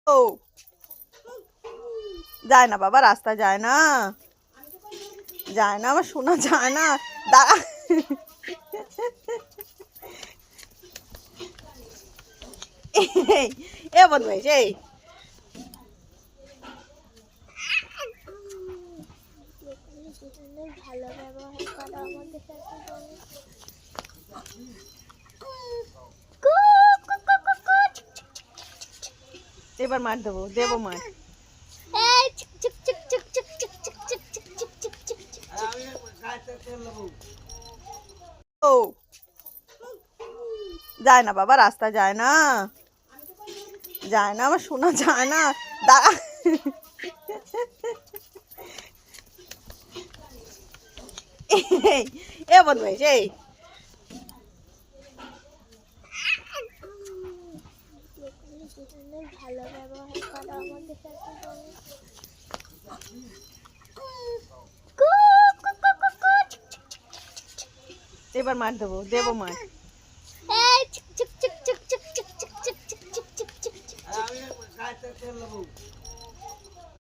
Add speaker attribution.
Speaker 1: ও যায় না বাবা, রাস্তায় যায় না, যায় না, আমার শোনা যায় না, দাঁড়া। এ বদমাইশ এই,
Speaker 2: ভালো ব্যবহার করা আমাদের সাথে।
Speaker 1: এবার মার দেবো, দেবো মার। ও যায় না বাবা, রাস্তায় যায় না, যায় না, আমার শোনা যায় না, দাঁড়া। এ বদমাইশ এই,
Speaker 2: ভালো ব্যবহার করা আমাদের সাথে।
Speaker 1: এবার মার দেবো, দেবো মার।